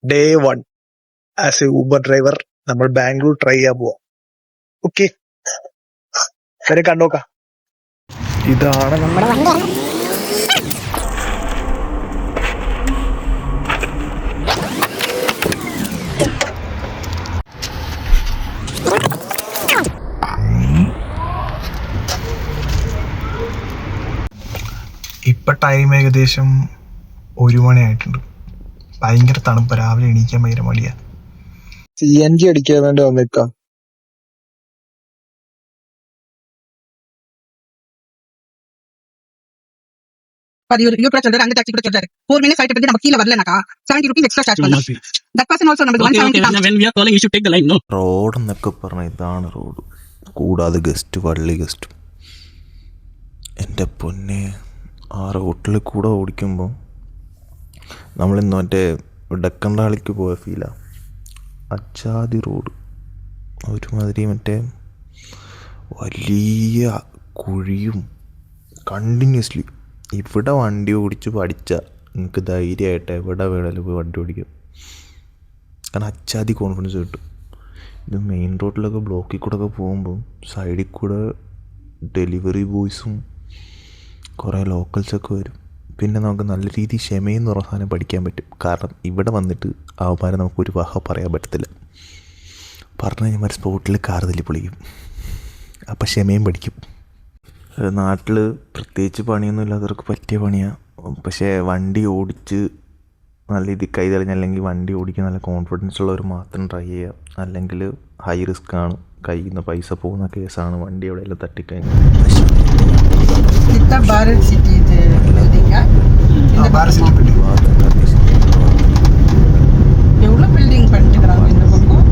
Day 1 as A Uber driver നമ്മൾ Bangalore try ചെയ്യാൻ പോവാം. ഓക്കെ, വരെ കണ്ടോക്കാം. ഇതാണ് നമ്മുടെ വണ്ടി. ഇപ്പൊ ടൈം ഏകദേശം 1 മണിയായിട്ടുണ്ട്. ഭയങ്കര തണുപ്പ്, രാവിലെ എണീക്കാൻ ഭയങ്കര മടിയാ. CNG അടിക്കാൻ വേണ്ടി വന്നേക്കാം. you கூட சொல்றாரு, அந்த டாக்ஸி கூட சொல்றாரு 4 minutes ஆயிட்டு வந்து நம்ம கீழ வரலனாக்கா 70 rupees extra charge பண்ணும். That person also நமக்கு 170. When we are calling you should take the line, no? Road എന്നൊക്കെ പറഞ്ഞാൽ ഇതാണ് റോഡ്. കൂടാതെ ഗസ്റ്റ്, വള്ളി ഗസ്റ്റ്. എൻ്റെ പൊന്നെ, ആ റോട്ടിൽ കൂടെ ഓടിക്കുമ്പോൾ നമ്മളിന്ന് മറ്റേ ഡക്കണ്ടാളിക്ക് പോയ ഫീലാണ്. അച്ചാതി റോഡ്, ഒരുമാതിരി മറ്റേ വലിയ കുഴിയും കണ്ടിന്യൂസ്ലി. ഇവിടെ വണ്ടി ഓടിച്ച് പഠിച്ചാൽ നിങ്ങൾക്ക് ധൈര്യമായിട്ട് എവിടെ വേണേലും പോയി വണ്ടി ഓടിക്കും. കാരണം അച്ചാതി കോൺഫിഡൻസ് കിട്ടും. ഇത് മെയിൻ റോഡിലൊക്കെ ബ്ലോക്കിൽ കൂടെ ഒക്കെ പോകുമ്പോൾ സൈഡിൽ കൂടെ ഡെലിവറി ബോയ്സും കുറേ ലോക്കൽസൊക്കെ വരും. പിന്നെ നമുക്ക് നല്ല രീതിയിൽ ക്ഷമയെന്ന് പറഞ്ഞ സാധനം പഠിക്കാൻ പറ്റും. കാരണം ഇവിടെ വന്നിട്ട് അവന്മാരെ നമുക്കൊരു വഹ പറയാൻ പറ്റത്തില്ല. പറഞ്ഞു കഴിഞ്ഞാൽ സ്പോട്ടിൽ കാർ തല്ലി പൊളിക്കും. അപ്പം ക്ഷമയും പഠിക്കും. നാട്ടിൽ പ്രത്യേകിച്ച് പണിയൊന്നും ഇല്ലാത്തവർക്ക് പറ്റിയ പണിയാണ്. പക്ഷേ വണ്ടി ഓടിച്ച് നല്ല രീതിയിൽ കൈ തെളിഞ്ഞ്, അല്ലെങ്കിൽ വണ്ടി ഓടിക്കാൻ നല്ല കോൺഫിഡൻസ് ഉള്ളവർ മാത്രം ട്രൈ ചെയ്യുക. അല്ലെങ്കിൽ ഹൈ റിസ്ക് ആണ്, കയ്യിൽ നിന്ന് പൈസ പോകുന്ന കേസാണ് വണ്ടി എവിടെയെല്ലാം തട്ടിക്കഴിഞ്ഞാൽ. भारत सिटी बिल्डिंग எவ்வளோ பில்டிங் பண்ணிட்டுக்கிறாங்க இந்த பக்கம்.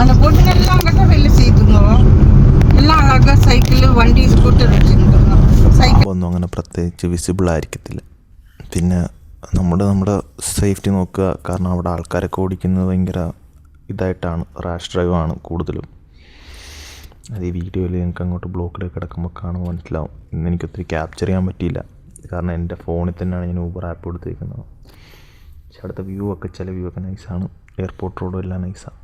அந்த பொண்ணுங்கெல்லாம் அங்கே தான் வெளில செய்துங்க. எல்லாம் அழகாக സൈക്കിൾ, വണ്ടി, സ്കൂട്ടർ വെച്ചിട്ടുണ്ടോ. സൈക്കിൾ ഒന്നും അങ്ങനെ പ്രത്യേകിച്ച് വിസിബിൾ ആയിരിക്കത്തില്ല. പിന്നെ നമ്മുടെ സേഫ്റ്റി നോക്കുക. കാരണം അവിടെ ആൾക്കാരൊക്കെ ഓടിക്കുന്നത് ഭയങ്കര ഇതായിട്ടാണ്, റാഷ് ഡ്രൈവാണ് കൂടുതലും. അത് ഈ വീഡിയോയിൽ ഞങ്ങൾക്ക് അങ്ങോട്ട് ബ്ലോക്കിലേക്ക് കിടക്കുമ്പോൾ കാണുമ്പോൾ മനസ്സിലാവും. ഇന്ന് എനിക്കൊത്തിരി ക്യാപ്ചർ ചെയ്യാൻ പറ്റിയില്ല, കാരണം എൻ്റെ ഫോണിൽ തന്നെയാണ് ഞാൻ ഊബർ ആപ്പ് കൊടുത്തിരിക്കുന്നത്. പക്ഷെ അവിടുത്തെ വ്യൂ ഒക്കെ, ചില വ്യൂ ഒക്കെ നൈസാണ്. എയർപോർട്ട് റോഡും എല്ലാം നൈസാണ്.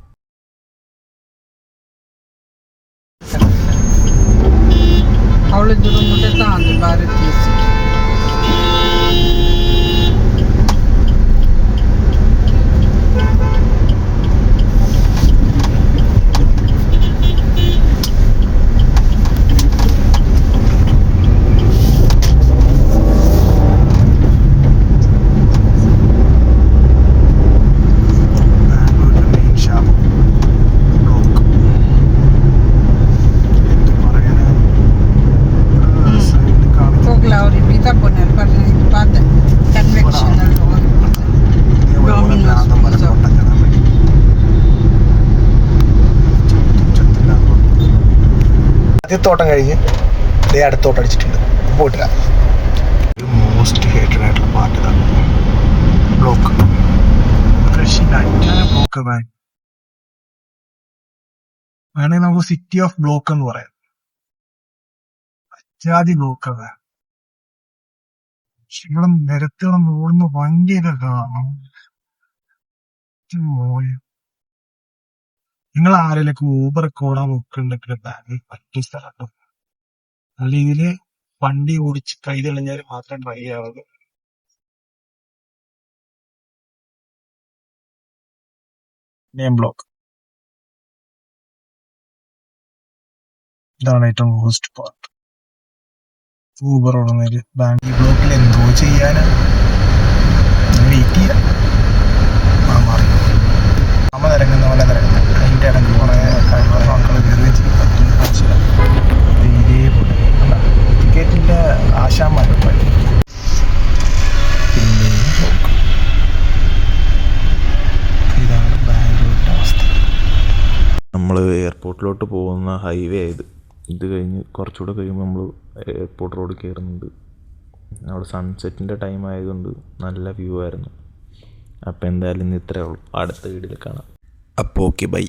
அவ்வளோ தூரம் மட்டும் தான் அந்த பாரத் சிட்டி. ആദ്യത്തോട്ടം കഴിഞ്ഞ് ഇതേ അടുത്തോട്ടം അടിച്ചിട്ടുണ്ട്. പോയിട്ടില്ല. മോസ്റ്റ് ഹേറ്റഡ് ആയിട്ടുള്ള പാട്ട് ഇതാണ്, ബ്ലോക്ക്. ബ്ലോക്ക് വേണമെങ്കിൽ നമുക്ക് സിറ്റി ഓഫ് ബ്ലോക്ക് എന്ന് പറയാം. അജാതി ബ്ലോക്ക്. നിങ്ങളും നിരത്തുകളും ഓടുന്ന വണ്ടിയൊക്കെ കാണാം. നിങ്ങൾ ആരെയൊക്കെ ഊബറൊക്കെ ഓടാൻ നോക്കുന്നുണ്ടെങ്കിൽ ബാംഗ്ലൂർ പറ്റിയ സ്ഥലമുണ്ടോ? നല്ല രീതിയില് വണ്ടി ഓടിച്ച് കൈ തെളിഞ്ഞാൽ മാത്രം ട്രൈ ചെയ്യാവുള്ളൂ. നെയിം ബ്ലോക്ക് ഇതാണ് ഏറ്റവും വേസ്റ്റ് പാർട്ട്. ഊബർ ഓടുന്നതിൽ ബാംഗ്ലൂർ ബ്ലോക്കിൽ എന്തോ ചെയ്യാനാ, വെയിറ്റ് ചെയ്യാം. നമ്മൾ ഇറങ്ങുന്ന പോലെ ഇറങ്ങുന്നത് അതിൻ്റെ ഇടയ്ക്ക് കുറേ മക്കൾ കയറി ഇതേപോലെ ടിക്കറ്റിൻ്റെ ആശാന്മാരും പിന്നെ ഇതാണ് ബാംഗ്ലൂരിൻ്റെ അവസ്ഥ. നമ്മൾ എയർപോർട്ടിലോട്ട് പോകുന്ന ഹൈവേ ഇത് കഴിഞ്ഞ് കുറച്ചുകൂടെ കഴിയുമ്പോൾ നമ്മൾ എയർപോർട്ട് റോഡ് കയറുന്നുണ്ട്. അവിടെ സൺസെറ്റിൻ്റെ ടൈം ആയതുകൊണ്ട് നല്ല വ്യൂ ആയിരുന്നു. അപ്പോൾ എന്തായാലും ഇന്ന് ഇത്രയേ ഉള്ളൂ. അടുത്ത വീഡിയോയിൽ കാണാം. അപ്പോൾ ഓക്കെ, ബൈ.